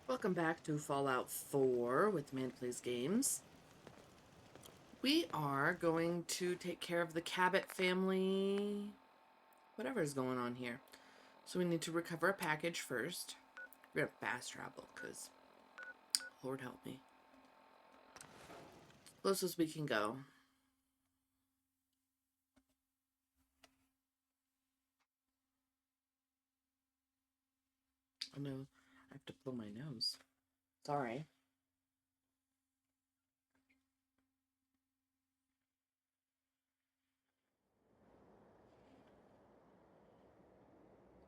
Welcome back to Fallout 4 with Man Plays Games. We are going to take care of the Cabot family, whatever is going on here. So we need to recover a package first. We're going to fast travel because, Lord help me. Close as we can go. Oh no, I have to blow my nose. Sorry.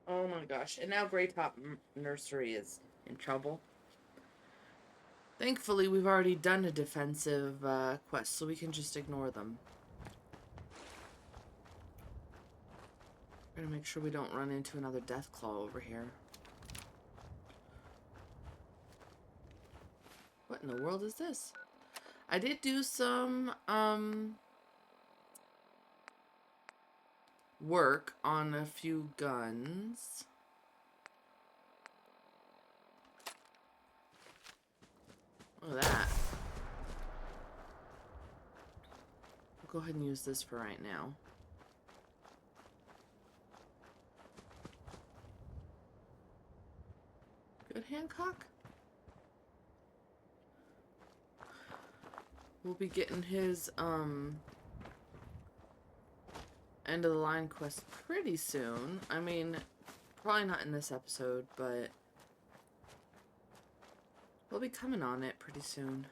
Oh my gosh, and now Greytop Nursery is in trouble. Thankfully, we've already done a defensive quest, so we can just ignore them. We're gonna make sure we don't run into another Deathclaw over here. What in the world is this? I did do some work on a few guns. Look at that. I'll go ahead and use this for right now. Good, Hancock. We'll be getting his end of the line quest pretty soon. I mean, probably not in this episode, but we'll be coming on it pretty soon.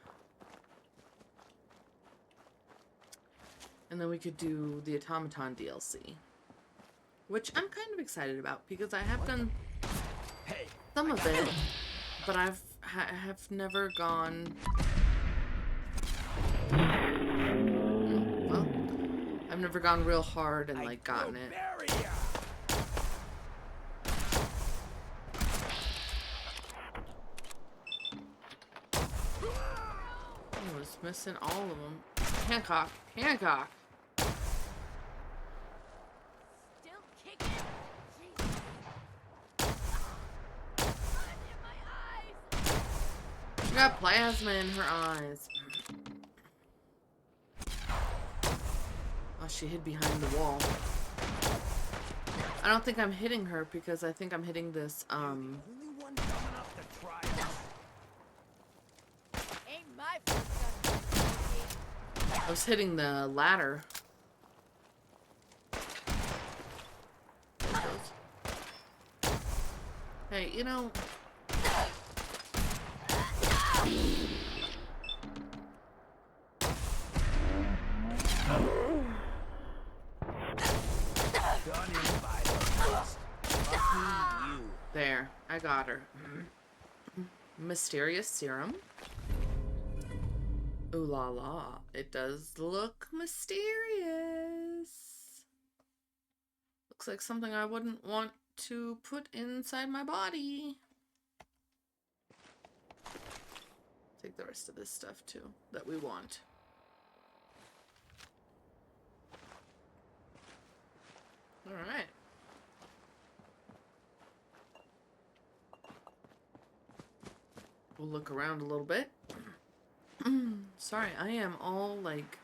And then we could do the Automaton DLC, which I'm kind of excited about because I have done some of it, but I have never gone. Well, I've never gone real hard and like gotten it. I was missing all of them. Hancock, Hancock. Still kicking. My eyes. She got plasma in her eyes. Oh, she hid behind the wall. I don't think I'm hitting her because I think I'm hitting this, Ain't my first gun. I was hitting the ladder. There it goes. Hey, you know... There, I got her. Mysterious serum. Ooh la la, it does look mysterious. Looks like something I wouldn't want to put inside my body. Take the rest of this stuff too, that we want. Alright. We'll look around a little bit. Sorry, I am all like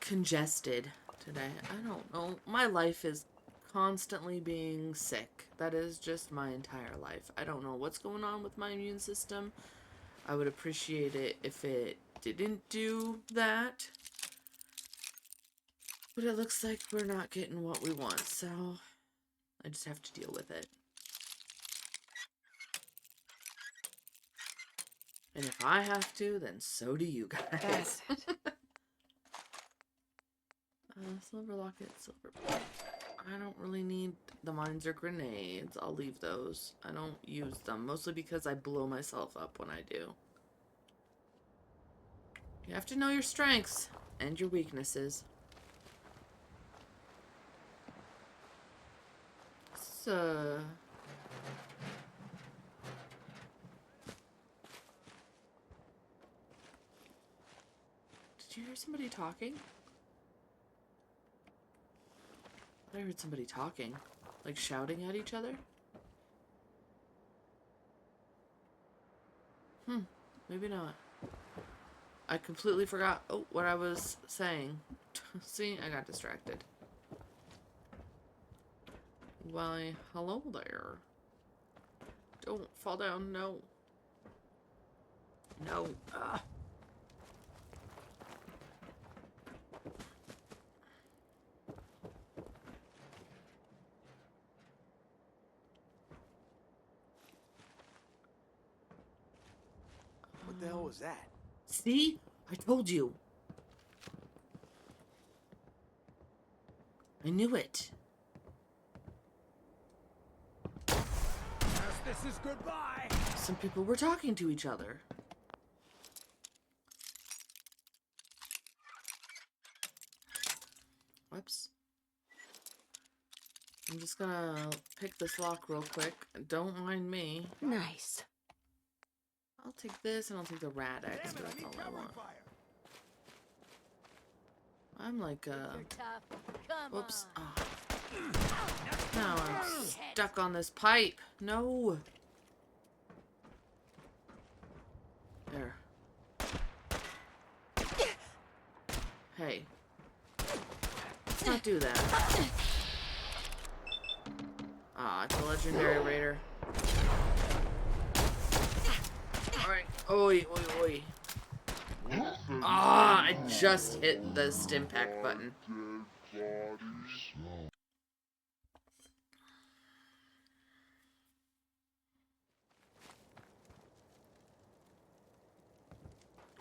congested today. I don't know. My life is constantly being sick. That is just my entire life. I don't know what's going on with my immune system. I would appreciate it if it didn't do that. But it looks like we're not getting what we want, so I just have to deal with it. And if I have to, then so do you guys. Silver locket, silver plate. I don't really need the mines or grenades. I'll leave those. I don't use them, mostly because I blow myself up when I do. You have to know your strengths and your weaknesses. So... Did you hear somebody talking? I heard somebody talking. Like shouting at each other. Maybe not. I completely forgot what I was saying. See, I got distracted. Why, hello there. Don't fall down, no. No. Ah. What the hell was that? See? I told you. I knew it. This is goodbye. Some people were talking to each other. Whoops. I'm just gonna pick this lock real quick. Don't mind me. Nice. I'll take this and I'll take the rat X, but that's all I want. I'm like, You're tough. Come whoops. on. Oh. Now I'm stuck on this pipe. No. There. Hey. Let's not do that. Ah, it's a legendary raider. Alright. Oi, oi, oi. Ah, I just hit the stim pack button.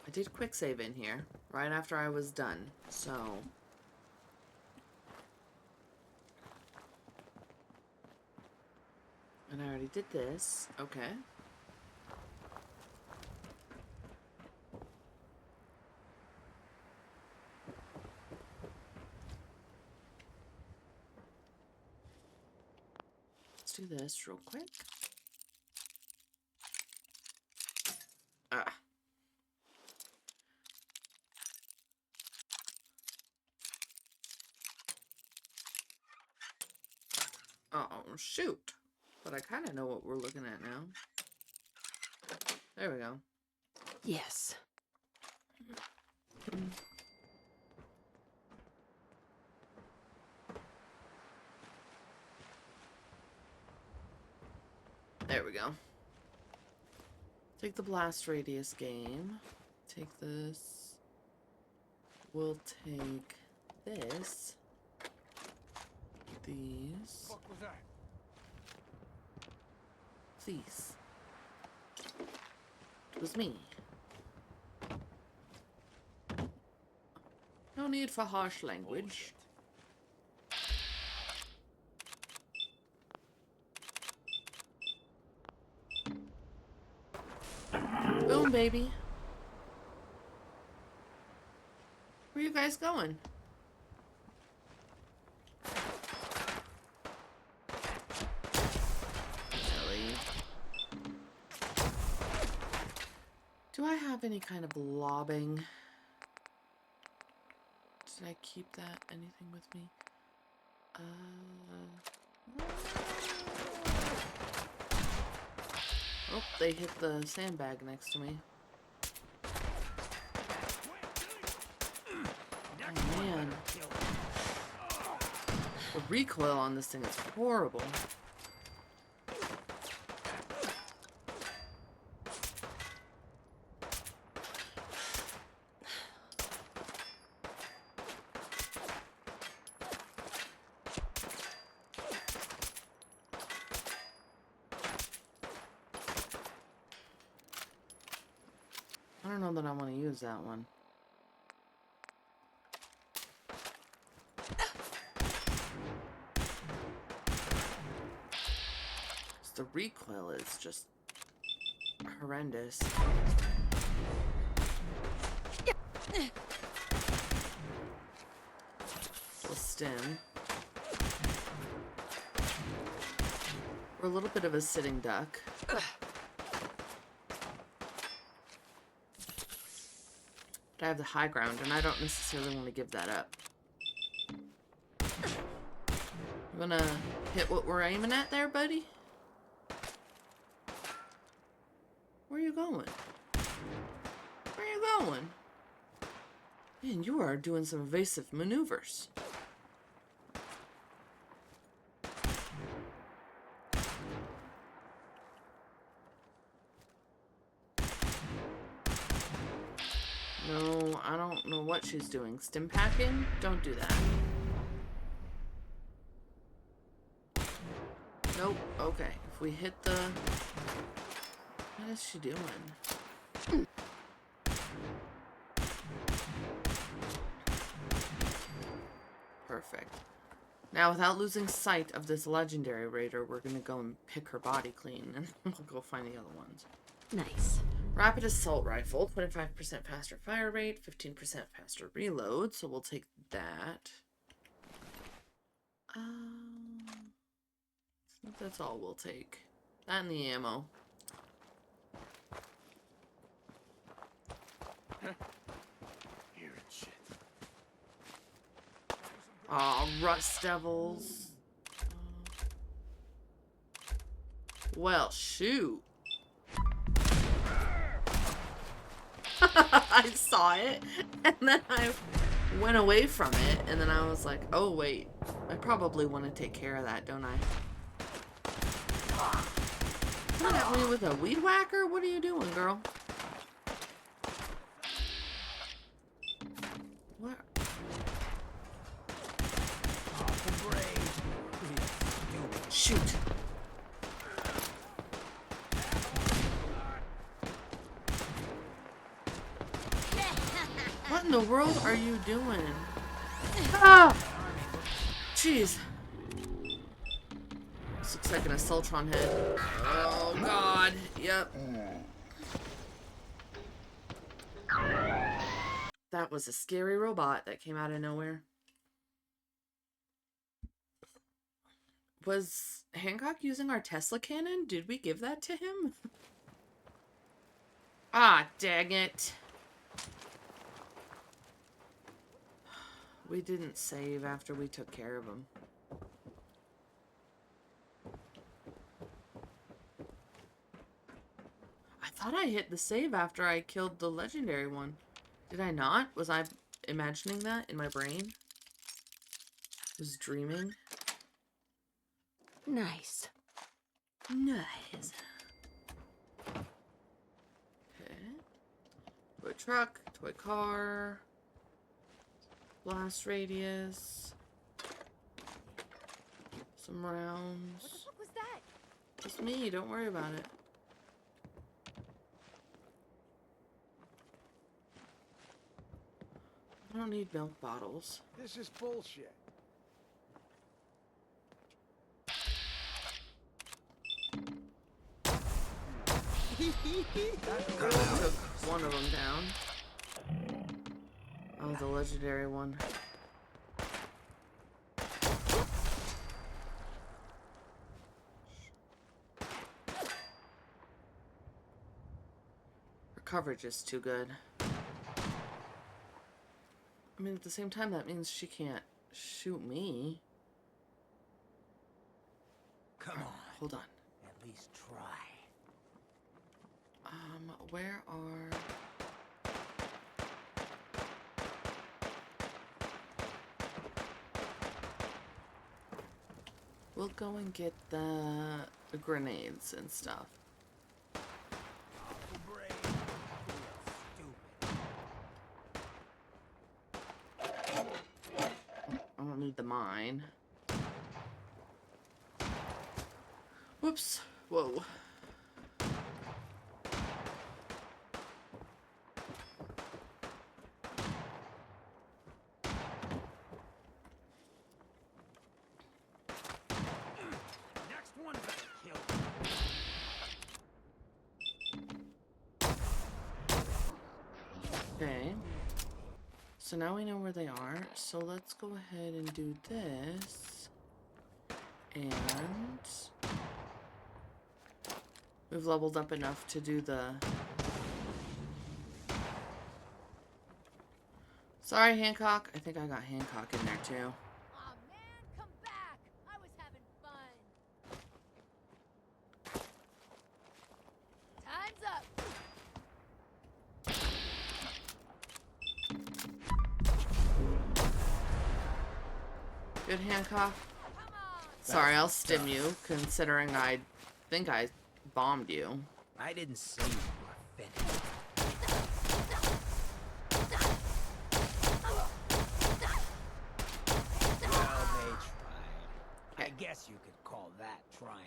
I did quick save in here right after I was done, so. And I already did this. Okay. Let's do this real quick. Ah. Oh, shoot. But I kind of know what we're looking at now. There we go. Yes. There we go. Take the blast radius game. Take this. We'll take this. These. What was that? Please. It was me. No need for harsh language. Boom, baby. Where you guys going? Really? Do I have any kind of lobbing? Did I keep that? Anything with me? Oh, they hit the sandbag next to me. Oh, man. The recoil on this thing is horrible. I don't know that I want to use that one. The recoil is just horrendous. We'll stim. We're a little bit of a sitting duck. But I have the high ground, and I don't necessarily want to give that up. You wanna hit what we're aiming at there, buddy? Where are you going? going? Man, you are doing some evasive maneuvers. No, I don't know what she's doing. Stim packing? Don't do that. Nope. Okay. If we hit the... What is she doing? Perfect. Now, without losing sight of this legendary raider, we're gonna go and pick her body clean, and we'll go find the other ones. Nice. Rapid assault rifle, 25% faster fire rate, 15% faster reload, so we'll take that. I think that's all we'll take. That and the ammo. Here and shit. Aw, rust devils. Well, shoot. I saw it, and then I went away from it, and then I was like, oh wait, I probably want to take care of that, don't I? Come at me with a weed whacker? What are you doing, girl? What? Shoot. What in the world are you doing? Ah! Jeez. This looks like an Assaultron head. Oh god. Yep. That was a scary robot that came out of nowhere. Was Hancock using our Tesla cannon? Did we give that to him? Ah, dang it. We didn't save after we took care of him. I thought I hit the save after I killed the legendary one. Did I not? Was I imagining that in my brain? Was dreaming? Nice. Nice. Okay. Toy truck, toy car, blast radius, some rounds. What the fuck was that? Just me, don't worry about it. I don't need milk bottles. This is bullshit. Took one of them down. Oh, the legendary one. Her coverage is too good. I mean, at the same time, that means she can't shoot me. Come on. Hold on. At least try. Where are... We'll go and get the grenades and stuff. I don't need the mine. Whoops. Whoa. Next one better kill. Okay. So now we know where they are. So let's go ahead and do this. And we've leveled up enough to do the... Sorry, Hancock. I think I got Hancock in there too. Aw, man, come back. I was having fun. Time's up. good, Hancock? Come on. Sorry, I'll stim you, considering I think I bombed you. I didn't say you were finished. Well, they tried. I guess you could call that trying.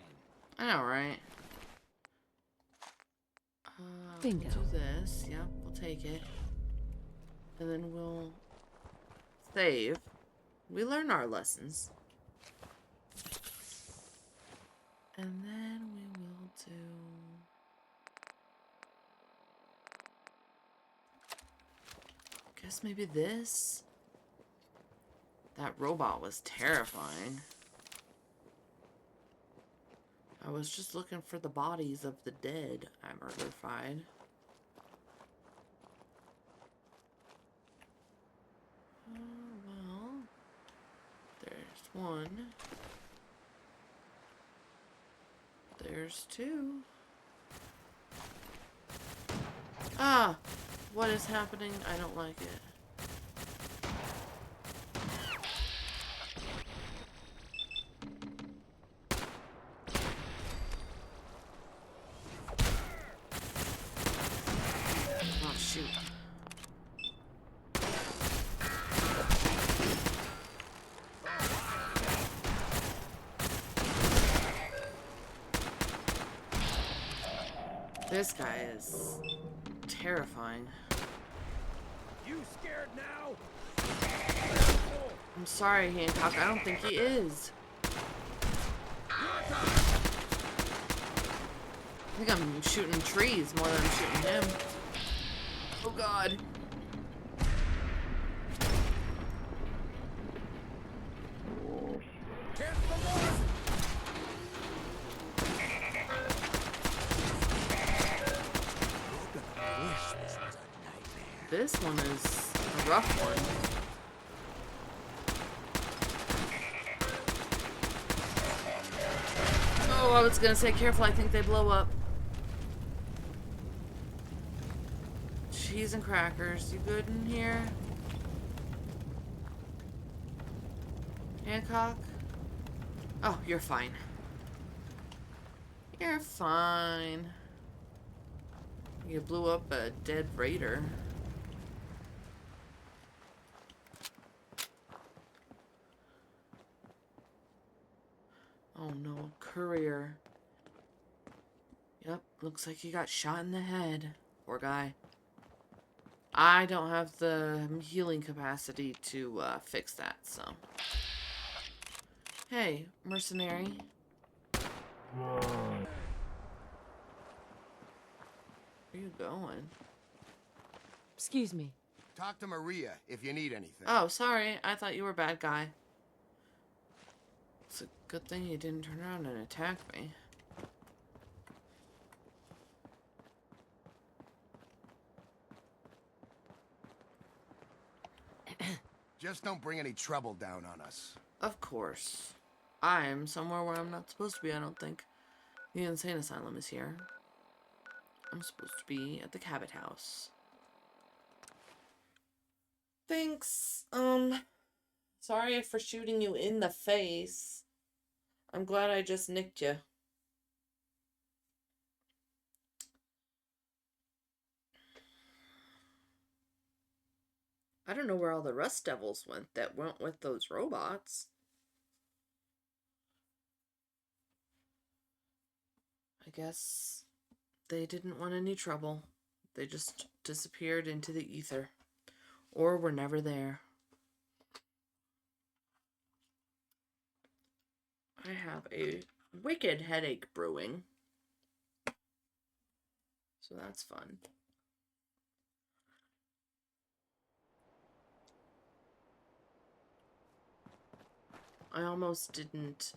I know, right? Bingo. We'll do this. Yep, we'll take it. And then we'll save. We learn our lessons. And then we will do... guess maybe this? That robot was terrifying. I was just looking for the bodies of the dead I murdered-fied. Well, there's one. There's two. Ah! What is happening? I don't like it. Oh, shoot. This guy is terrifying. You scared now? I'm sorry, Hancock. I don't think he is. I think I'm shooting trees more than I'm shooting him. Oh, God. This one is a rough one. Oh, I was gonna say careful, I think they blow up. Cheese and crackers, you good in here? Hancock? Oh, you're fine. You're fine. You blew up a dead raider. Oh no, courier. Yep, looks like he got shot in the head. Poor guy. I don't have the healing capacity to fix that, so. Hey, mercenary. Where are you going? Excuse me. Talk to Maria if you need anything. Oh, sorry. I thought you were a bad guy. It's a good thing you didn't turn around and attack me. Just don't bring any trouble down on us. Of course. I'm somewhere where I'm not supposed to be, I don't think. The insane asylum is here. I'm supposed to be at the Cabot House. Thanks. Sorry for shooting you in the face. I'm glad I just nicked you. I don't know where all the rust devils went that went with those robots. I guess they didn't want any trouble. They just disappeared into the ether. Or were never there. I have a wicked headache brewing. So that's fun. I almost didn't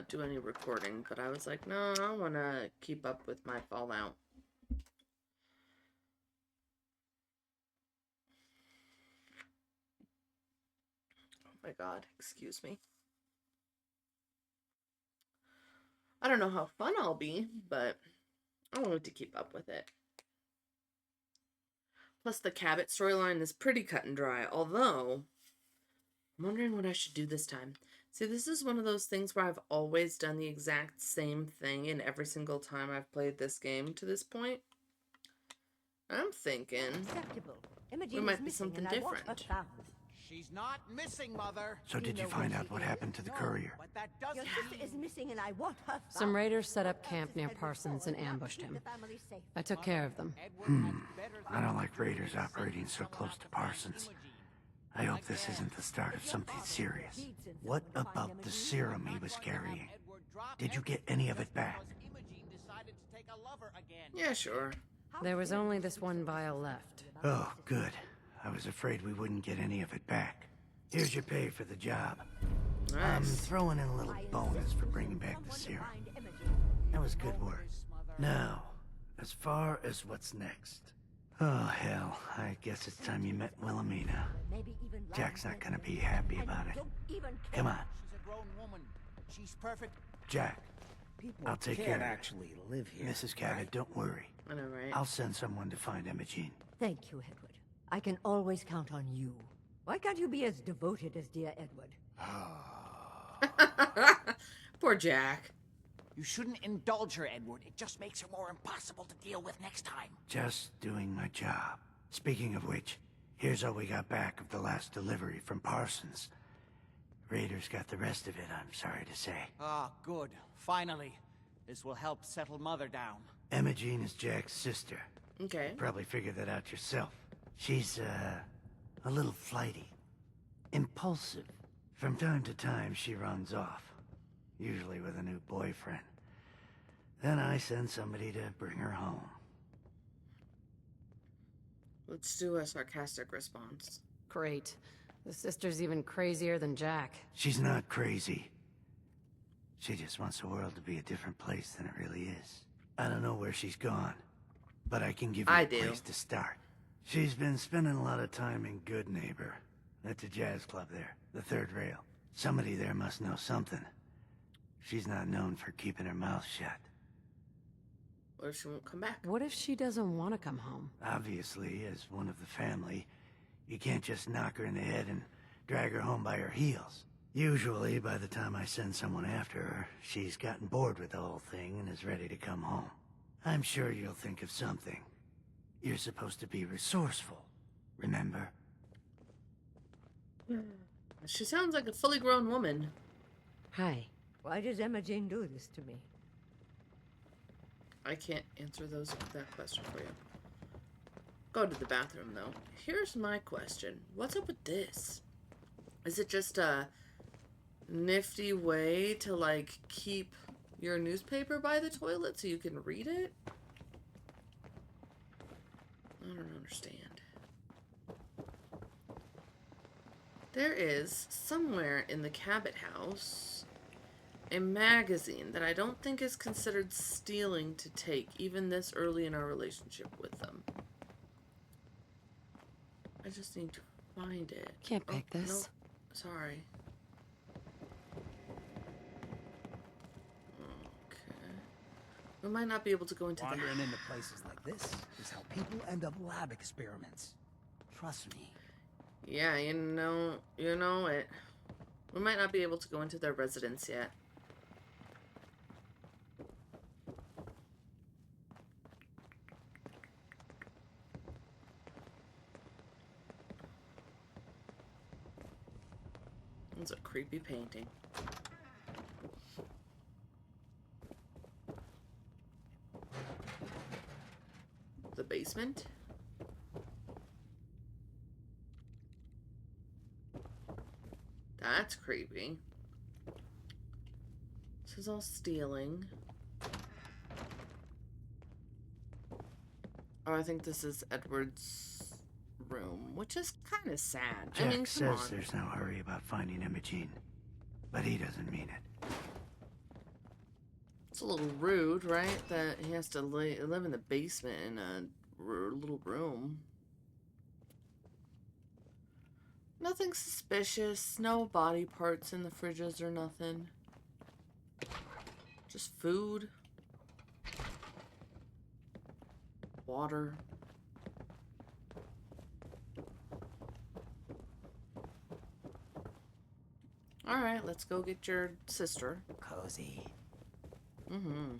do any recording, but I was like, no, I want to keep up with my Fallout. Oh my god, excuse me. I don't know how fun I'll be, but I wanted to keep up with it. Plus, the Cabot storyline is pretty cut and dry, although I'm wondering what I should do this time. See, this is one of those things where I've always done the exact same thing in every single time I've played this game to this point. I'm thinking Acceptable. we Imogen might is be missing something and I want her different. found. She's not missing, Mother. So did you find out what happened to the courier? But that Your doesn't sister is missing and I want her found. Some raiders set up What camp else near is Edward Parsons for and if not to ambushed keep him. the family safe? I took care of them. I don't like raiders operating so close to Parsons. I hope this isn't the start of something serious. What about the serum he was carrying? Did you get any of it back? Yeah, sure. There was only this one vial left. Oh, good. I was afraid we wouldn't get any of it back. Here's your pay for the job. I'm Nice. throwing in a little bonus for bringing back the serum. That was good work. Now, as far as what's next. Oh, hell. I guess it's time you met Wilhelmina. Jack's not gonna be happy about it. Come on, She's a grown woman. She's perfect. Jack. People I'll take can't care of it. actually live here. Mrs. Cabot, don't worry. I know, right? I'll send someone to find Imogene. Thank you, Edward. I can always count on you. Why can't you be as devoted as dear Edward? Poor Jack. You shouldn't indulge her, Edward. It just makes her more impossible to deal with next time. Just doing my job. Speaking of which, here's all we got back of the last delivery from Parsons. Raiders got the rest of it, I'm sorry to say. Ah, good. Finally. This will help settle Mother down. Imogene is Jack's sister. Okay. Probably figured that out yourself. She's, a little flighty. Impulsive. From time to time, she runs off. Usually with a new boyfriend. Then I send somebody to bring her home. Let's do a sarcastic response. Great. The sister's even crazier than Jack. She's not crazy. She just wants the world to be a different place than it really is. I don't know where she's gone, but I can give you I a do. place to start. She's been spending a lot of time in Good Neighbor. That's a jazz club there, the third rail. Somebody there must know something. She's not known for keeping her mouth shut. What if she won't come back? What if she doesn't want to come home? Obviously, as one of the family, you can't just knock her in the head and drag her home by her heels. Usually, by the time I send someone after her, she's gotten bored with the whole thing and is ready to come home. I'm sure you'll think of something. You're supposed to be resourceful, remember? She sounds like a fully grown woman. Hi. Why does Imogen do this to me? I can't answer that question for you. Go to the bathroom, though. Here's my question. What's up with this? Is it just a nifty way to, like, keep your newspaper by the toilet so you can read it? I don't understand. There is, somewhere in the Cabot House, a magazine that I don't think is considered stealing to take, even this early in our relationship with them. I just need to find it. Can't pick this. No, sorry. Okay. We might not be able to go into Wandering the... into places like this is how people end up lab experiments. Trust me. Yeah, you know it. We might not be able to go into their residence yet. It's a creepy painting. The basement? That's creepy. This is all stealing. Oh, I think this is Edward's room, which is kind of sad. Jack I mean, come says on. there's no hurry about finding Imogene, but he doesn't mean it. It's a little rude, right? That he has to live in the basement in a little room. Nothing suspicious. No body parts in the fridges or nothing. Just food. Water. All right, let's go get your sister. Cozy. Mm-hmm.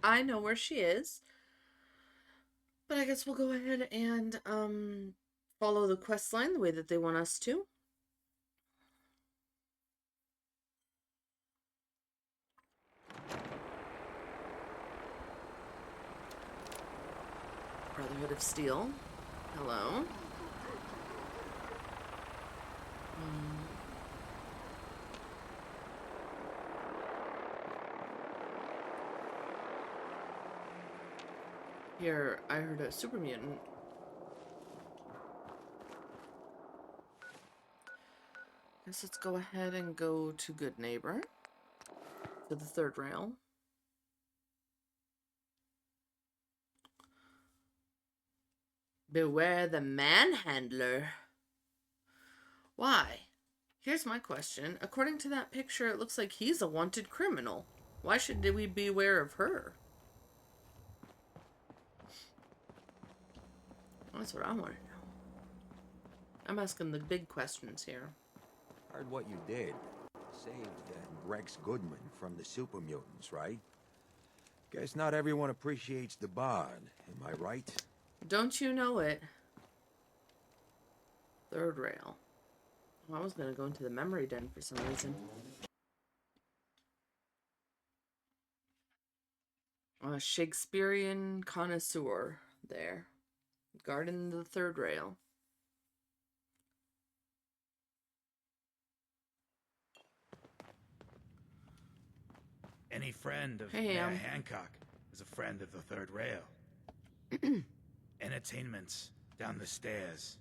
I know where she is, but I guess we'll go ahead and follow the quest line the way that they want us to. Brotherhood of Steel. Hello. Here, I heard a super mutant. Guess let's go ahead and go to Good Neighbor. To the third rail. Beware the manhandler. Why? Here's my question. According to that picture, it looks like he's a wanted criminal. Why should we be aware of her? That's what I want to know. I'm asking the big questions here. Heard what you did. Saved Rex Goodman from the super mutants, right? Guess not everyone appreciates the bard, am I right? Don't you know it? Third rail. Well, I was going to go into the memory den for some reason. A Shakespearean connoisseur there. Guarding the third rail. Any friend of Hey, Mayor Hancock is a friend of the third rail. Entertainments down the stairs.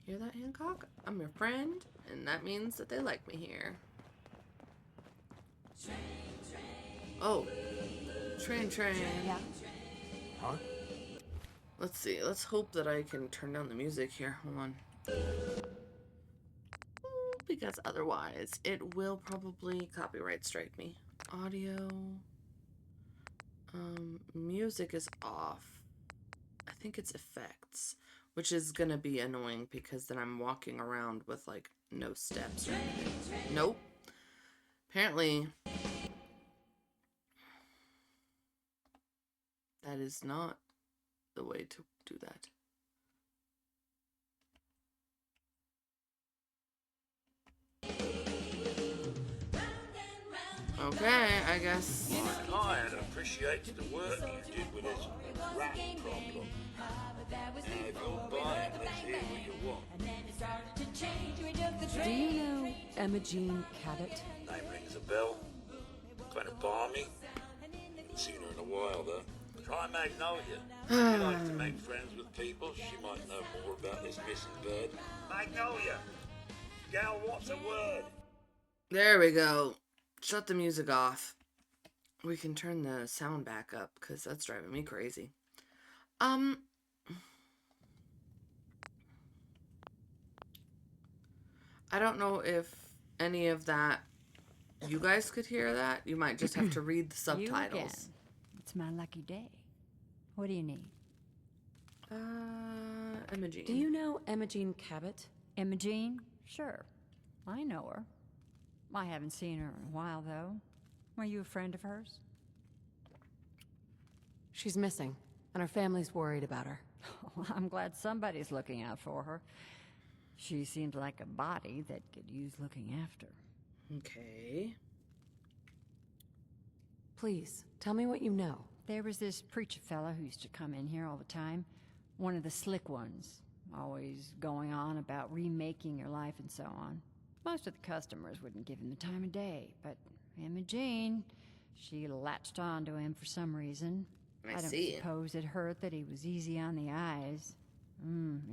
Hear that, Hancock? I'm your friend, and that means that they like me here. Oh. Train. Yeah. Huh? Let's see. Let's hope that I can turn down the music here. Hold on. Because otherwise, it will probably copyright strike me. Audio. Music is off. I think it's effects, which is gonna be annoying because then I'm walking around with like no steps or anything. Nope. Apparently, that is not the way to do that. Okay, I guess. My client appreciates the work you did with his rat problem. Now, if you're buying, let's hear what you want. Do you know Emma Jean Cabot? Name rings a bell. Kind of balmy. Haven't seen her in a while, though. Try Magnolia. She likes to make friends with people. She might know more about this missing bird. Magnolia! Gal wants a word. There we go. Shut the music off. We can turn the sound back up because that's driving me crazy. I don't know if any of that you guys could hear that. You might just have to read the subtitles. You again. It's my lucky day. What do you need? Imogene. Do you know Emma Jean Cabot? Emma Jean? Sure. I know her. I haven't seen her in a while, though. Were you a friend of hers? She's missing, and her family's worried about her. Well, I'm glad somebody's looking out for her. She seemed like a body that could use looking after. Okay. Please, tell me what you know. There was this preacher fella who used to come in here all the time. One of the slick ones. Always going on about remaking your life and so on. Most of the customers wouldn't give him the time of day, but Emma Jean, she latched on to him for some reason. I don't see. suppose it hurt that he was easy on the eyes.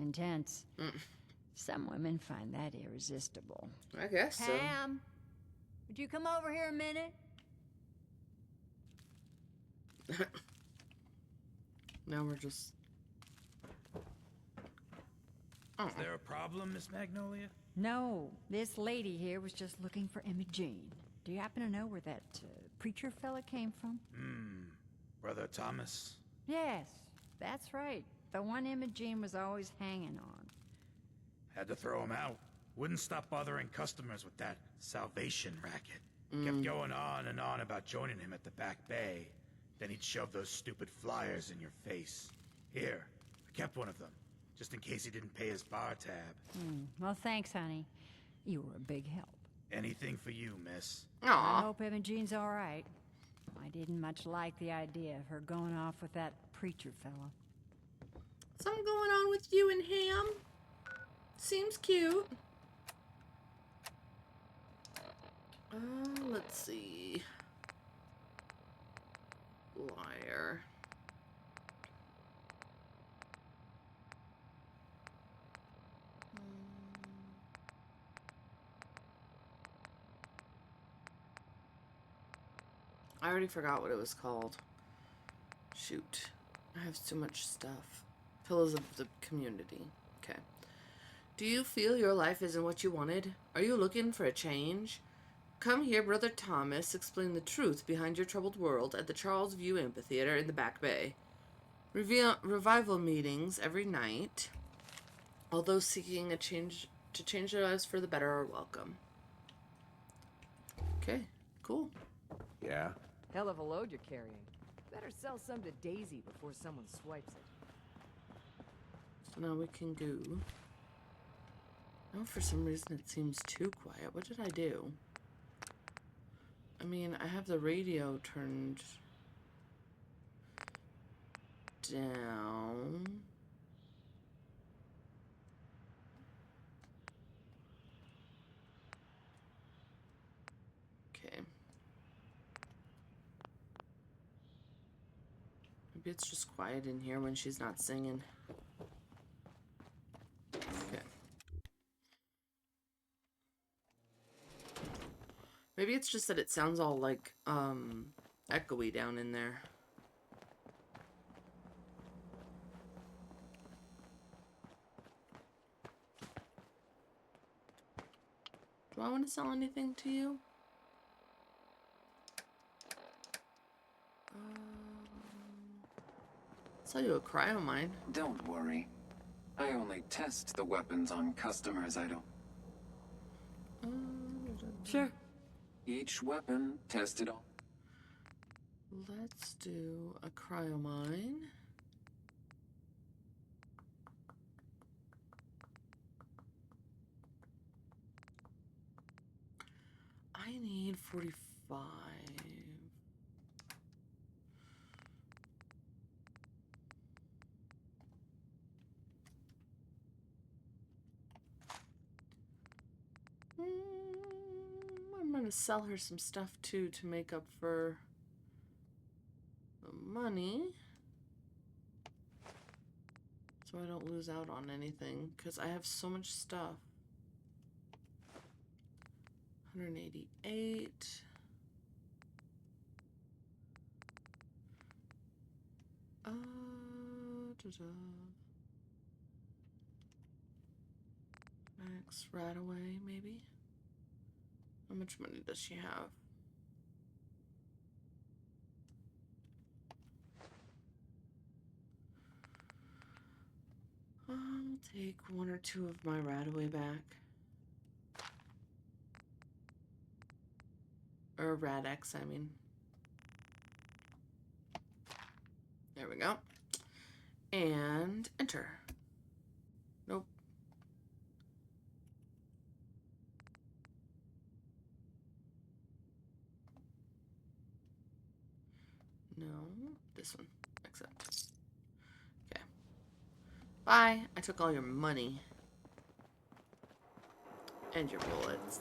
Intense. Some women find that irresistible. I guess so. Pam, would you come over here a minute? Now we're just... Oh. Is there a problem, Miss Magnolia? No, this lady here was just looking for Emma Jean. Do you happen to know where that preacher fella came from? Brother Thomas? Yes, that's right. The one Emma Jean was always hanging on. Had to throw him out. Wouldn't stop bothering customers with that salvation racket. Kept going on and on about joining him at the back bay. Then he'd shove those stupid flyers in your face. Here, I kept one of them, just in case he didn't pay his bar tab. Well, thanks, honey. You were a big help. Anything for you, miss. I Aw. hope Imogene's all right. I didn't much like the idea of her going off with that preacher fella. Something going on with you and Ham? Seems cute. Let's see. Liar. I already forgot what it was called. Shoot. I have so much stuff. Pillars of the community. Okay. Do you feel your life isn't what you wanted? Are you looking for a change? Come hear Brother Thomas explain the truth behind your troubled world at the Charles View Amphitheater in the Back Bay. Revival meetings every night. All those seeking a change to change their lives for the better are welcome. Okay, cool. Yeah? Hell of a load you're carrying. Better sell some to Daisy before someone swipes it. So now we can go. Oh, for some reason it seems too quiet. What did I do? I mean, I have the radio turned down. Okay. Maybe it's just quiet in here when she's not singing. Okay. Maybe it's just that it sounds all like, echoey down in there. Do I want to sell anything to you? Sell you a cryo mine. Don't worry. I only test the weapons on customers I don't... Sure. Each weapon tested on... Let's do a cryo mine. I need 45. I'm gonna sell her some stuff too to make up for the money, so I don't lose out on anything, because I have so much stuff. 188. Max right away, maybe. How much money does she have? I'll take one or two of my Radaway back. Or Rad-X, I mean. There we go. And enter. Nope. No, this one. Accept. Okay. Bye. I took all your money. And your bullets.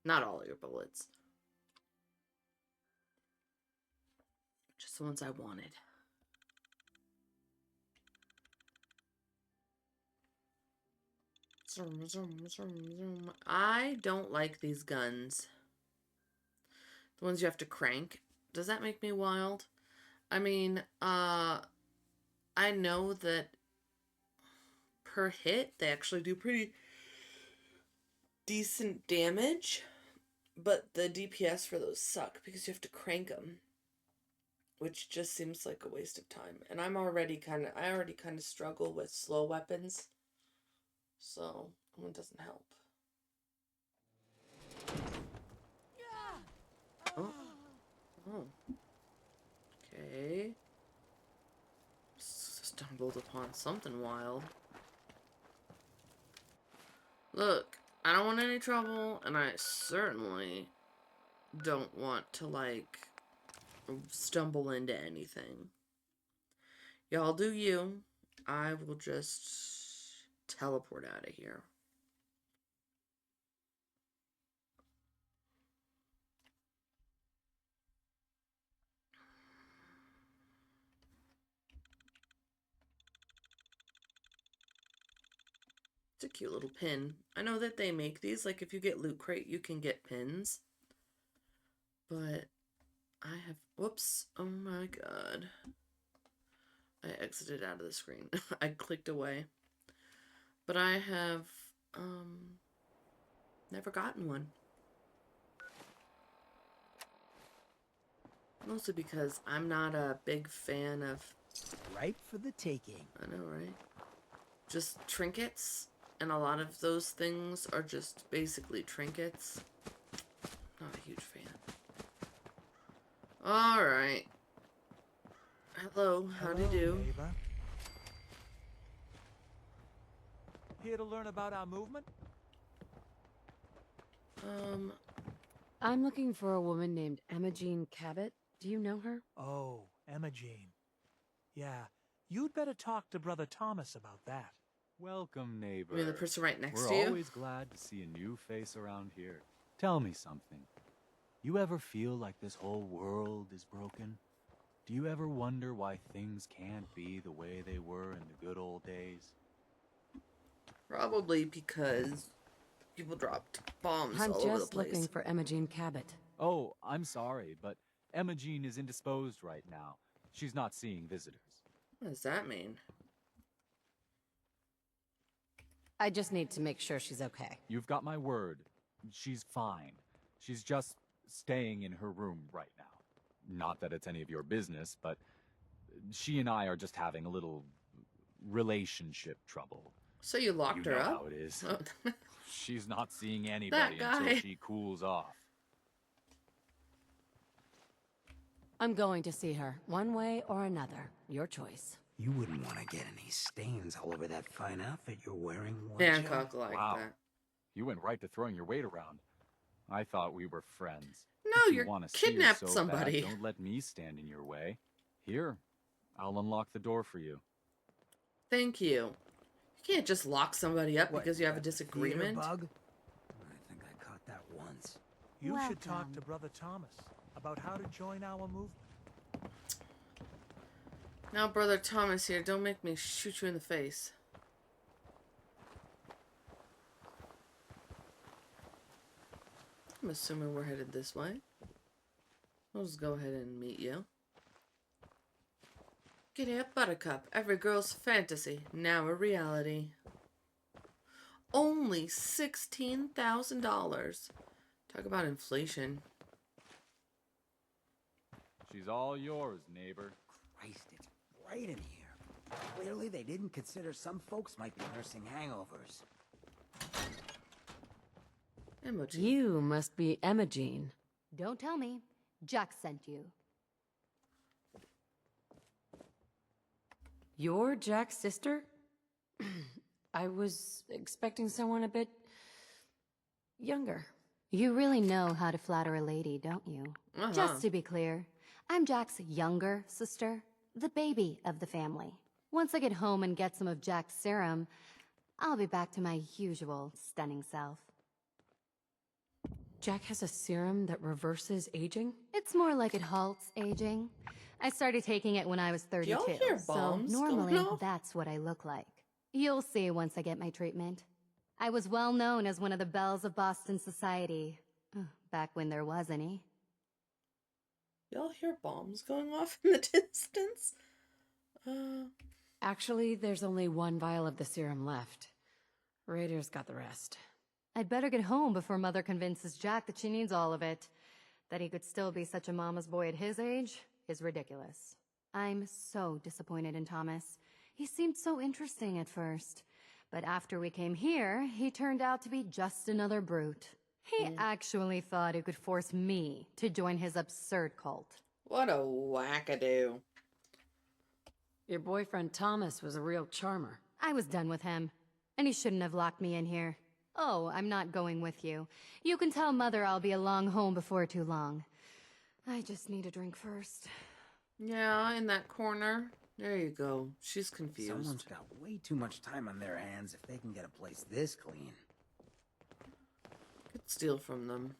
Not all your bullets. Just the ones I wanted. Zoom, zoom, zoom, zoom. I don't like these guns. The ones you have to crank. Does that make me wild? I mean, I know that per hit, they actually do pretty decent damage, but the DPS for those suck because you have to crank them, which just seems like a waste of time. And I already kind of struggle with slow weapons, so Oh, it doesn't help. Oh. Oh. Okay. Stumbled upon something wild. Look, I don't want any trouble, and I certainly don't want to, like, stumble into anything. Y'all do you. I will just teleport out of here. It's a cute little pin. I know that they make these, like if you get Loot Crate, you can get pins. But I have, whoops, oh my god. I exited out of the screen. I clicked away. But I have, never gotten one. Mostly because I'm not a big fan of... Ripe for the taking. I know, right? Just trinkets. And a lot of those things are just basically trinkets. Not a huge fan. Alright. Hello, how do you do? Neighbor. Here to learn about our movement? I'm looking for a woman named Emma Jean Cabot. Do you know her? Oh, Emma Jean. Yeah, you'd better talk to Brother Thomas about that. Welcome, neighbor. I mean the person right next We're to you? always glad to see a new face around here. Tell me something. You ever feel like this whole world is broken? Do you ever wonder why things can't be the way they were in the good old days? Probably because people dropped bombs I'm all over the just place. looking for Emma Jean Cabot. Oh, I'm sorry, but Emma Jean is indisposed right now. She's not seeing visitors. What does that mean? I just need to make sure she's okay. You've got my word. She's fine. She's just staying in her room right now. Not that it's any of your business, but she and I are just having a little relationship trouble. So you locked You her know up? how it is. Oh. She's not seeing anybody guy. until she cools off. I'm going to see her, one way or another. Your choice. You wouldn't want to get any stains all over that fine outfit you're wearing, would Hancock you? like Wow. that. You went right to throwing your weight around. I thought we were friends. No, If you you're wanna see her kidnapped so somebody. Bad, don't let me stand in your way. Here, I'll unlock the door for you. Thank you. You can't just lock somebody up What, because you have a that disagreement. theater bug? I think I caught that once. You should talk to Brother Thomas about how to join our movement. Now, Brother Thomas here, don't make me shoot you in the face. I'm assuming we're headed this way. I'll just go ahead and meet you. Giddy up, Buttercup. Every girl's fantasy, now a reality. Only $16,000. Talk about inflation. She's all yours, neighbor. Christ, it's bright in here. Clearly they didn't consider some folks might be nursing hangovers. Emoji. You must be Emma Jean. Don't tell me. Jack sent you. You're Jack's sister? I was expecting someone a bit younger. You really know how to flatter a lady, don't you? Just to be clear, I'm Jack's younger sister, the baby of the family. Once I get home and get some of Jack's serum, I'll be back to my usual stunning self. Jack has a serum that reverses aging? It's more like it halts aging. I started taking it when I was 32, Y'all hear so bombs normally going off? that's what I look like. You'll see once I get my treatment. I was well known as one of the belles of Boston society, back when there was any. Y'all hear bombs going off in the distance? Actually, there's only one vial of the serum left. Raiders got the rest. I'd better get home before Mother convinces Jack that she needs all of it. That he could still be such a mama's boy at his age is ridiculous. I'm so disappointed in Thomas. He seemed so interesting at first, But after we came here, he turned out to be just another brute. He actually thought he could force me to join his absurd cult. What a wackadoo. Your boyfriend Thomas was a real charmer. I was done with him, and he shouldn't have locked me in here. Oh, I'm not going with you. You can tell Mother I'll be along home before too long. I just need a drink first. Yeah, in that corner. There you go. She's confused. Someone's got way too much time on their hands if they can get a place this clean. Could steal from them.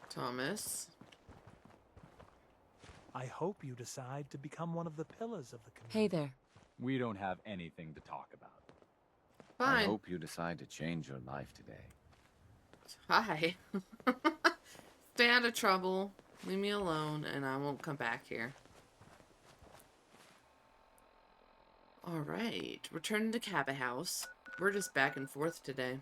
Thomas. I hope you decide to become one of the pillars of the community. Hey there. We don't have anything to talk about. Fine. I hope you decide to change your life today. Hi. Stay out of trouble. Leave me alone and I won't come back here. Alright. Returning to Cabot House. We're just back and forth today.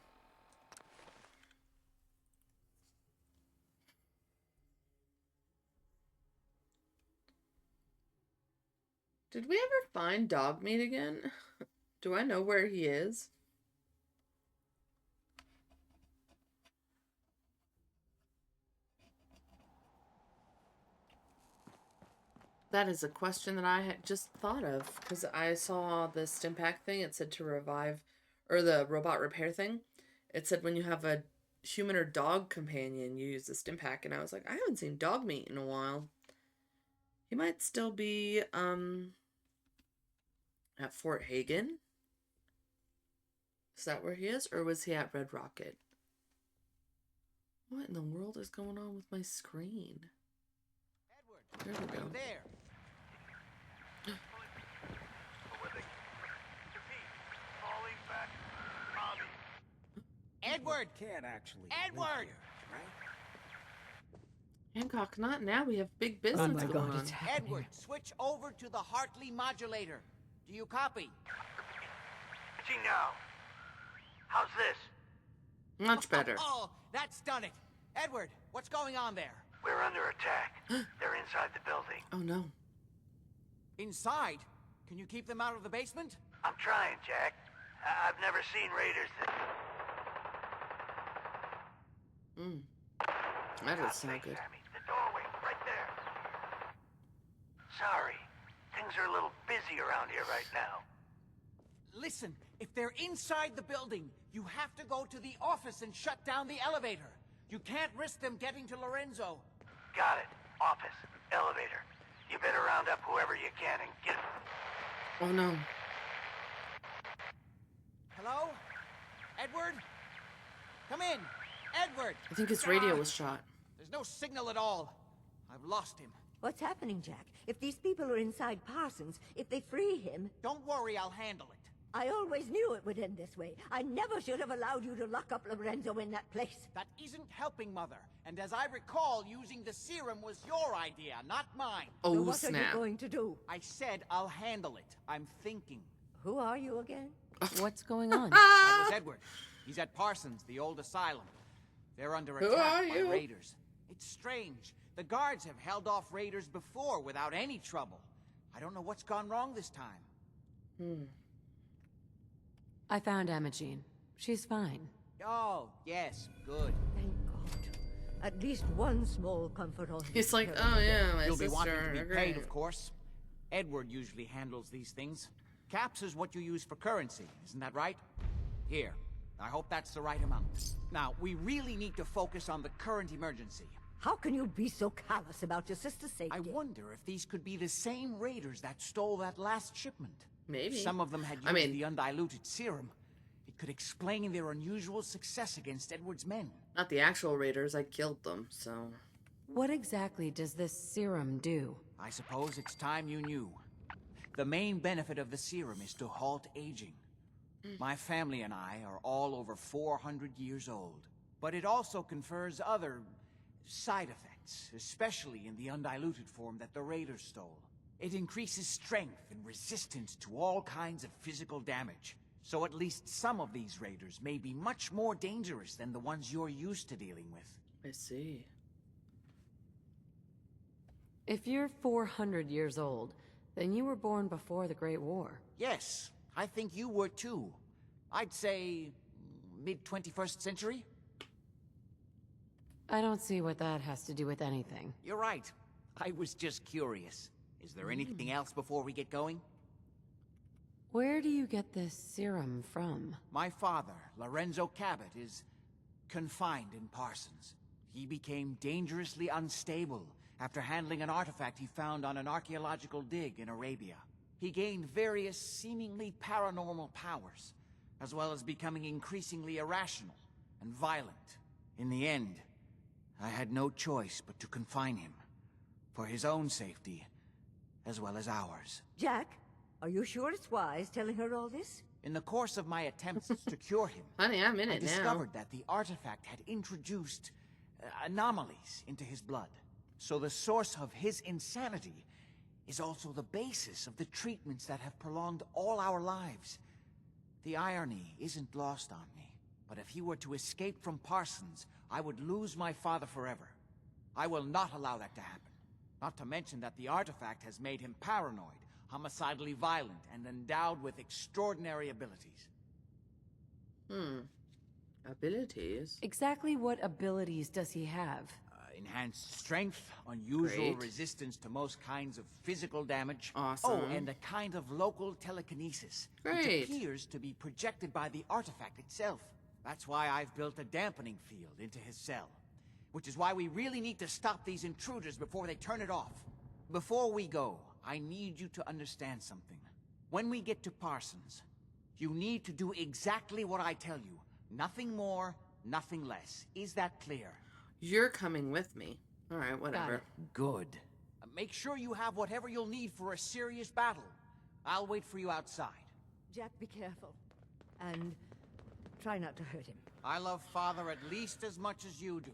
Did we ever find Dogmeat again? Do I know where he is? That is a question that I had just thought of, because I saw the Stimpack thing. It said to revive, or the robot repair thing. It said when you have a human or dog companion, you use the Stimpack, and I was like, I haven't seen Dogmeat in a while. He might still be at Fort Hagen. Is that where he is, or was he at Red Rocket? What in the world is going on with my screen? There we go. There. Edward! Can't actually. Edward! Hancock, not now. We have big business going on. Edward, switch over to the Hartley modulator. Do you copy? now. How's this? Much better. Oh, that's done it. Edward, what's going on there? We're under attack. They're inside the building. Oh, no. Inside? Can you keep them out of the basement? I'm trying, Jack. I've never seen raiders that... That does sound good. Sammy, the doorway, right there. Sorry. Things are a little busy around here right now. Listen, if they're inside the building, you have to go to the office and shut down the elevator. You can't risk them getting to Lorenzo. Got it. Office. Elevator. You better round up whoever you can and get... Oh, no. Hello? Edward? Come in. Edward! I think his radio was shot. There's no signal at all. I've lost him. What's happening, Jack? If these people are inside Parsons, if they free him... Don't worry, I'll handle it. I always knew it would end this way. I never should have allowed you to lock up Lorenzo in that place. That isn't helping, Mother. And as I recall, using the serum was your idea, not mine. Oh, so what snap. are you going to do? I said I'll handle it. I'm thinking. Who are you again? What's going on? That was Edward. He's at Parsons, the old asylum. They're under Who attack are by you? raiders. It's strange. The guards have held off raiders before without any trouble. I don't know what's gone wrong this time. I found Imogene. She's fine. Oh, yes, good. Thank God. At least one small comfort on He's his like, part. oh yeah, my You'll be sister. wanting to be Agree. paid, of course. Edward usually handles these things. Caps is what you use for currency, isn't that right? Here. I hope that's the right amount. Now, we really need to focus on the current emergency. How can you be so callous about your sister's safety? I wonder if these could be the same raiders that stole that last shipment. Maybe. Some of them had used the undiluted serum. It could explain their unusual success against Edward's men. Not the actual raiders. I killed them, so... What exactly does this serum do? I suppose it's time you knew. The main benefit of the serum is to halt aging. My family and I are all over 400 years old. But it also confers other side effects, especially in the undiluted form that the raiders stole. It increases strength and resistance to all kinds of physical damage. So at least some of these raiders may be much more dangerous than the ones you're used to dealing with. I see. If you're 400 years old, then you were born before the Great War. Yes, I think you were too. I'd say mid-21st century? I don't see what that has to do with anything. You're right. I was just curious. Is there anything else before we get going? Where do you get this serum from? My father, Lorenzo Cabot, is confined in Parsons. He became dangerously unstable after handling an artifact he found on an archaeological dig in Arabia. He gained various seemingly paranormal powers, as well as becoming increasingly irrational and violent. In the end, I had no choice but to confine him, for his own safety, as well as ours. Jack, are you sure it's wise telling her all this? In the course of my attempts to cure him, Honey, I'm in I it now. discovered that the artifact had introduced anomalies into his blood. So the source of his insanity is also the basis of the treatments that have prolonged all our lives. The irony isn't lost on me, but if he were to escape from Parsons, I would lose my father forever. I will not allow that to happen. Not to mention that the artifact has made him paranoid, homicidally violent, and endowed with extraordinary abilities. Abilities? Exactly what abilities does he have? Enhanced strength, unusual Great. resistance to most kinds of physical damage. Awesome. Oh, and a kind of local telekinesis, Great. which appears to be projected by the artifact itself. That's why I've built a dampening field into his cell. Which is why we really need to stop these intruders before they turn it off. Before we go, I need you to understand something. When we get to Parsons, you need to do exactly what I tell you. Nothing more, nothing less. Is that clear? You're coming with me. All right, whatever. Good. Make sure you have whatever you'll need for a serious battle. I'll wait for you outside. Jack, be careful. And try not to hurt him. I love Father at least as much as you do.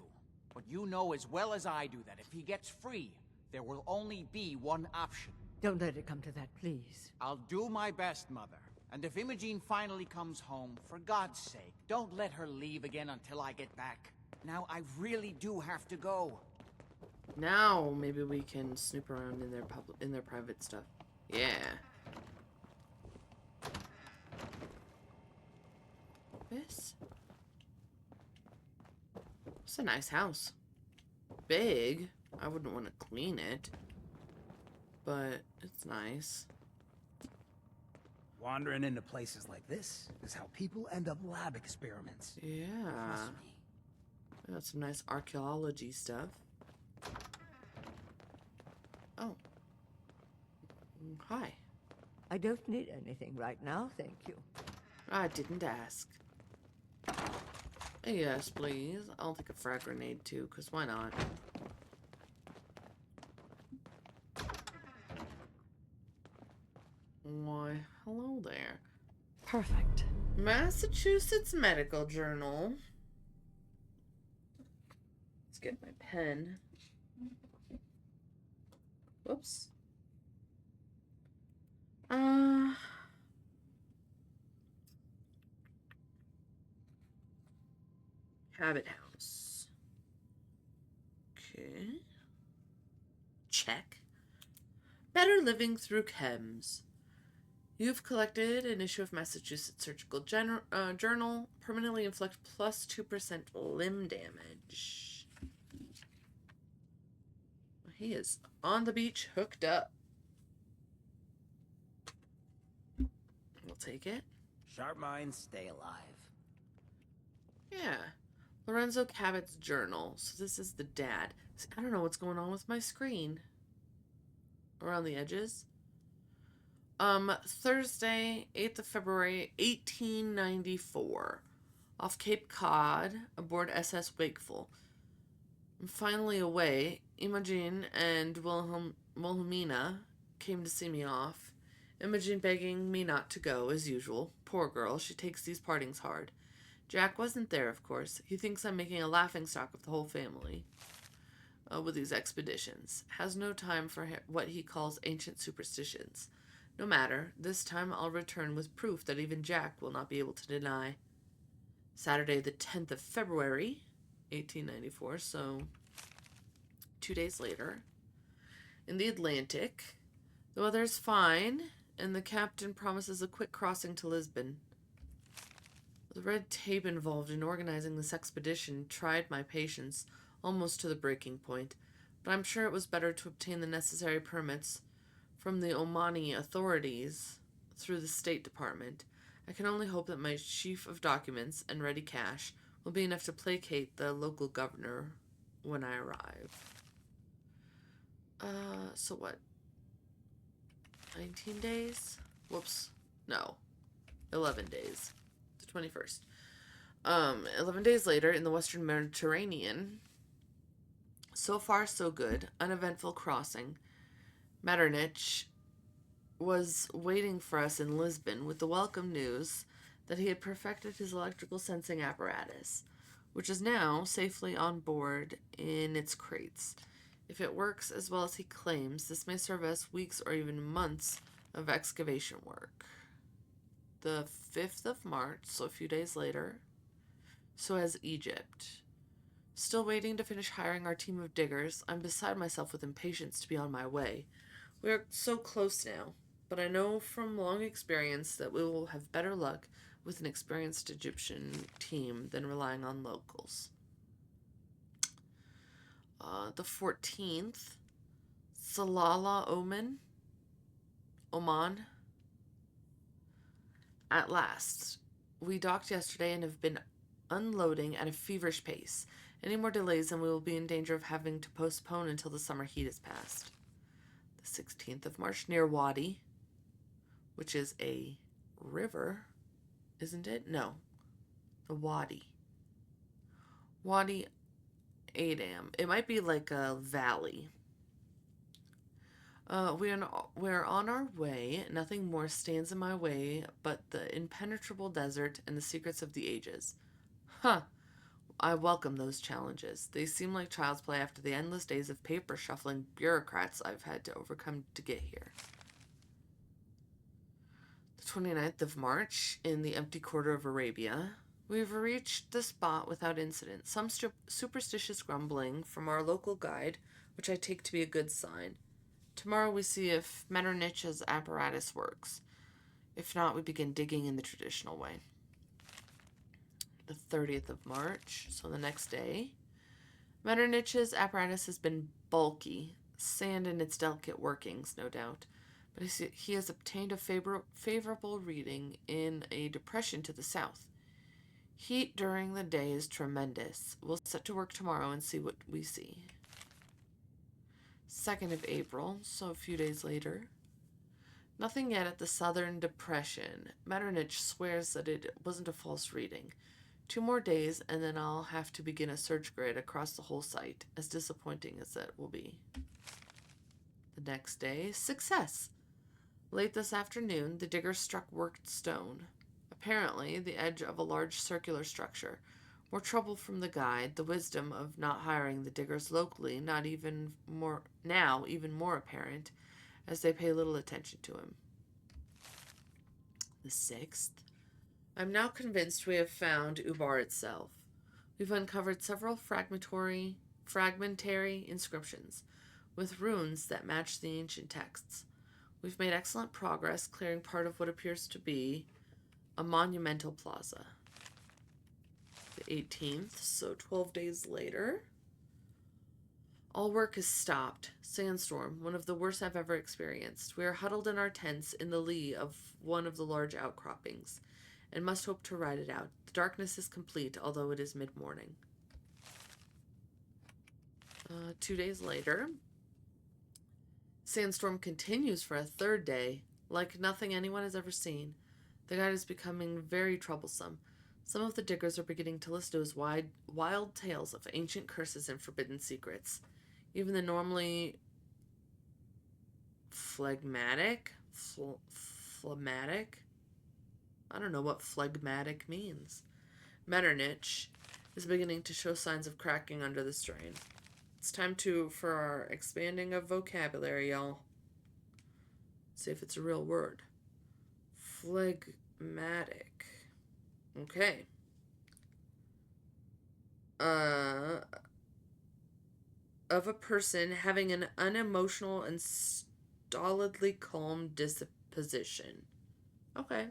But you know as well as I do that if he gets free, there will only be one option. Don't let it come to that, please. I'll do my best, Mother. And if Imogene finally comes home, for God's sake, don't let her leave again until I get back. Now, I really do have to go. Now maybe we can snoop around in their private stuff. Yeah. This. It's a nice house. Big. I wouldn't want to clean it, but it's nice. Wandering into places like this is how people end up lab experiments. Yeah. Trust me. Got some nice archaeology stuff. Oh. Hi. I don't need anything right now, thank you. I didn't ask. Yes, please. I'll take a frag grenade too, because why not? Why, hello there. Perfect. Massachusetts Medical Journal. Let's get my pen. Whoops. Cabot House. Okay. Check. Better living through chems. You've collected an issue of Massachusetts Surgical Journal. Permanently inflict plus 2% limb damage. He is on the beach, hooked up. We'll take it. Sharp minds stay alive. Yeah. Lorenzo Cabot's journal. So this is the dad. I don't know what's going on with my screen. Around the edges. Thursday, 8th of February, 1894. Off Cape Cod, aboard SS Wakeful. I'm finally away. Imogen and Wilhelmina came to see me off. Imogen begging me not to go, as usual. Poor girl, she takes these partings hard. Jack wasn't there, of course. He thinks I'm making a laughingstock of the whole family with these expeditions. Has no time for what he calls ancient superstitions. No matter, this time I'll return with proof that even Jack will not be able to deny. Saturday, the 10th of February, 1894, so 2 days later. In the Atlantic, the weather is fine, and the captain promises a quick crossing to Lisbon. The red tape involved in organizing this expedition tried my patience almost to the breaking point, but I'm sure it was better to obtain the necessary permits from the Omani authorities through the State Department. I can only hope that my sheaf of documents and ready cash will be enough to placate the local governor when I arrive. So what? 19 days? Whoops. No. 11 days. The 21st. 11 days later in the Western Mediterranean. So far, so good. Uneventful crossing. Metternich was waiting for us in Lisbon with the welcome news that he had perfected his electrical sensing apparatus, which is now safely on board in its crates. If it works as well as he claims, this may serve us weeks or even months of excavation work. The 5th of March, so a few days later, so has Egypt. Still waiting to finish hiring our team of diggers, I'm beside myself with impatience to be on my way. We are so close now, but I know from long experience that we will have better luck with an experienced Egyptian team than relying on locals. The 14th, Salalah, Oman. At last. We docked yesterday and have been unloading at a feverish pace. Any more delays and we will be in danger of having to postpone until the summer heat has passed. The 16th of March, near Wadi, which is a river, isn't it? No. The Wadi. Wadi Adam. It might be like a valley. We're on our way. Nothing more stands in my way but the impenetrable desert and the secrets of the ages. Huh. I welcome those challenges. They seem like child's play after the endless days of paper shuffling bureaucrats I've had to overcome to get here. The 29th of March, in the empty quarter of Arabia, we've reached the spot without incident. Some superstitious grumbling from our local guide, which I take to be a good sign. Tomorrow we see if Metternich's apparatus works. If not, we begin digging in the traditional way. The 30th of March, so the next day. Metternich's apparatus has been bulky, sand in its delicate workings, no doubt, but he has obtained a favorable reading in a depression to the south. Heat during the day is tremendous. We'll set to work tomorrow and see what we see. 2nd of April, so a few days later. Nothing yet at the southern depression. Metternich swears that it wasn't a false reading. 2 more days, and then I'll have to begin a search grid across the whole site, as disappointing as that will be. The next day, success! Late this afternoon, the digger struck worked stone. Apparently, the edge of a large circular structure. More trouble from the guide, the wisdom of not hiring the diggers locally, even more apparent, as they pay little attention to him. The 6th. I'm now convinced we have found Ubar itself. We've uncovered several fragmentary inscriptions, with runes that match the ancient texts. We've made excellent progress clearing part of what appears to be a monumental plaza. The 18th, so 12 days later. All work is stopped. Sandstorm, one of the worst I've ever experienced. We are huddled in our tents in the lee of one of the large outcroppings, and must hope to ride it out. The darkness is complete, although it is mid-morning. 2 days later. Sandstorm continues for a 3rd day, like nothing anyone has ever seen. The guide is becoming very troublesome. Some of the diggers are beginning to listen to his wild tales of ancient curses and forbidden secrets. Even the normally phlegmatic? I don't know what phlegmatic means. Metternich is beginning to show signs of cracking under the strain. It's time for our expanding of vocabulary, y'all. See if it's a real word. Phlegmatic. Okay. of a person having an unemotional and stolidly calm disposition. Okay.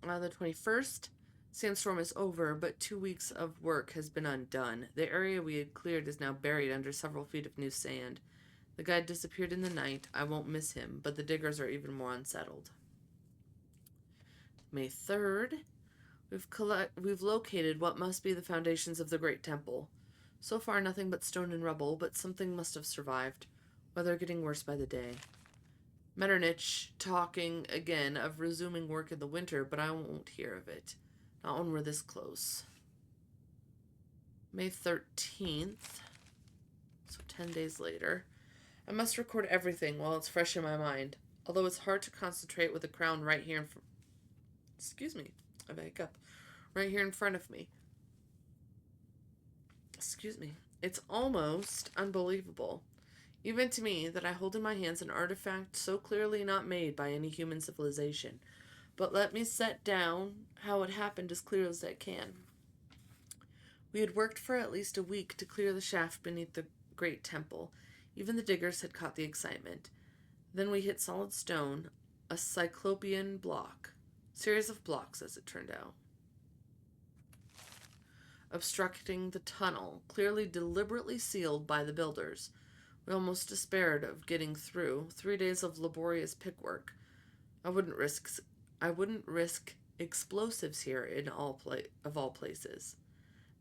The 21st. Sandstorm is over, but 2 weeks of work has been undone. The area we had cleared is now buried under several feet of new sand. The guy disappeared in the night. I won't miss him, but the diggers are even more unsettled. May 3rd. We've located what must be the foundations of the Great Temple. So far, nothing but stone and rubble, but something must have survived. Weather getting worse by the day. Metternich talking again of resuming work in the winter, but I won't hear of it. Not when we're this close. May 13th. So 10 days later. I must record everything while it's fresh in my mind. Although it's hard to concentrate with the crown right here in front. Excuse me. I have a hiccup. Right here in front of me. Excuse me. It's almost unbelievable. Even to me, that I hold in my hands an artifact so clearly not made by any human civilization. But let me set down how it happened as clear as I can. We had worked for at least a week to clear the shaft beneath the great temple. Even the diggers had caught the excitement. Then we hit solid stone, a cyclopean block. Series of blocks, as it turned out. Obstructing the tunnel, clearly deliberately sealed by the builders. We almost despaired of getting through. 3 days of laborious pickwork. I wouldn't risk explosives here in all places.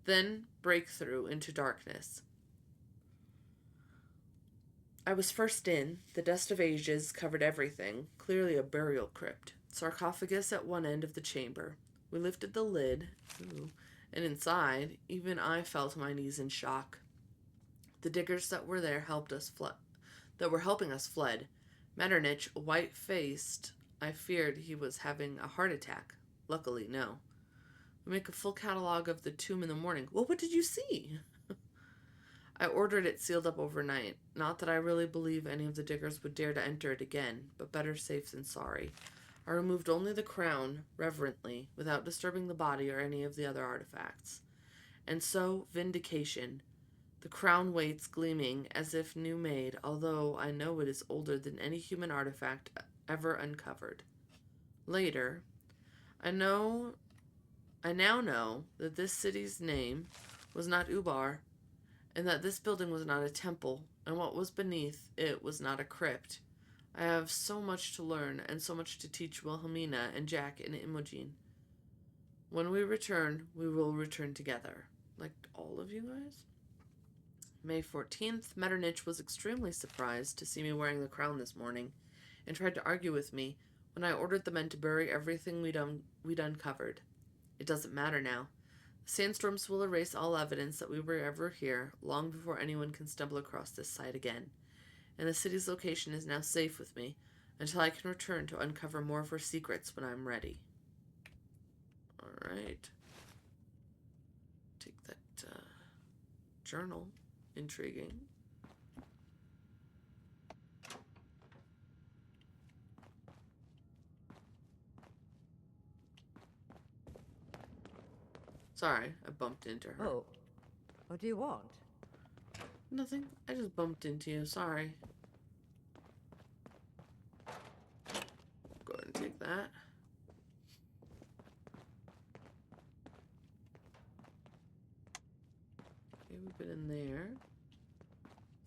Then breakthrough into darkness. I was first in. The dust of ages covered everything, clearly a burial crypt. Sarcophagus at one end of the chamber. We lifted the lid, and inside, even I fell to my knees in shock. The diggers that were there helping us fled. Metternich, white-faced, I feared he was having a heart attack. Luckily, no. We make a full catalog of the tomb in the morning. Well, what did you see? I ordered it sealed up overnight. Not that I really believe any of the diggers would dare to enter it again, but better safe than sorry. I removed only the crown, reverently, without disturbing the body or any of the other artifacts. And so, vindication. The crown waits gleaming as if new made, although I know it is older than any human artifact ever uncovered. Later, I now know that this city's name was not Ubar, and that this building was not a temple, and what was beneath it was not a crypt. I have so much to learn, and so much to teach Wilhelmina and Jack and Imogen. When we return, we will return together. Like all of you guys? May 14th, Metternich was extremely surprised to see me wearing the crown this morning, and tried to argue with me when I ordered the men to bury everything we'd uncovered. It doesn't matter now. The sandstorms will erase all evidence that we were ever here, long before anyone can stumble across this site again. And the city's location is now safe with me, until I can return to uncover more of her secrets when I'm ready. Alright. Take that, journal. Intriguing. Sorry, I bumped into her. Oh, what do you want? Nothing. I just bumped into you. Sorry. Go ahead and take that. Okay, we've been in there.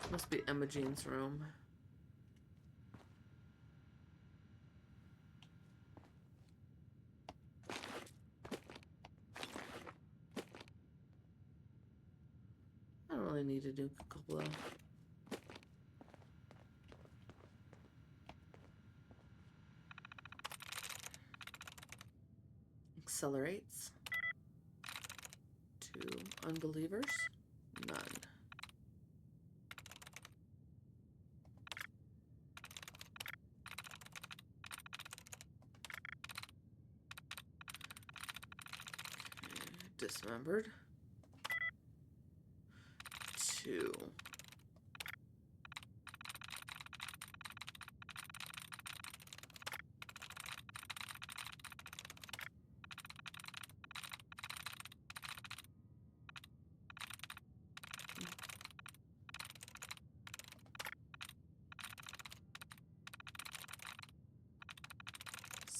This must be Imogen's room. I don't really need to do a couple of... Accelerates. 2 unbelievers. None. Okay, dismembered. 2.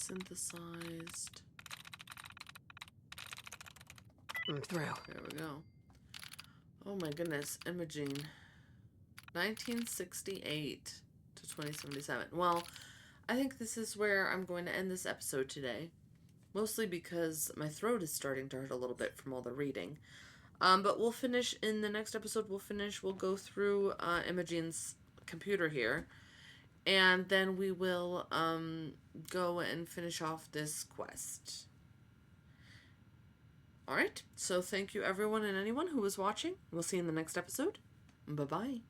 Synthesized. I'm through. There we go. Oh my goodness, Imogene. 1968 to 2077. Well, I think this is where I'm going to end this episode today. Mostly because my throat is starting to hurt a little bit from all the reading. But we'll finish in the next episode. We'll go through Imogene's computer here. And then we will go and finish off this quest. Alright, so thank you everyone and anyone who was watching. We'll see you in the next episode. Bye-bye.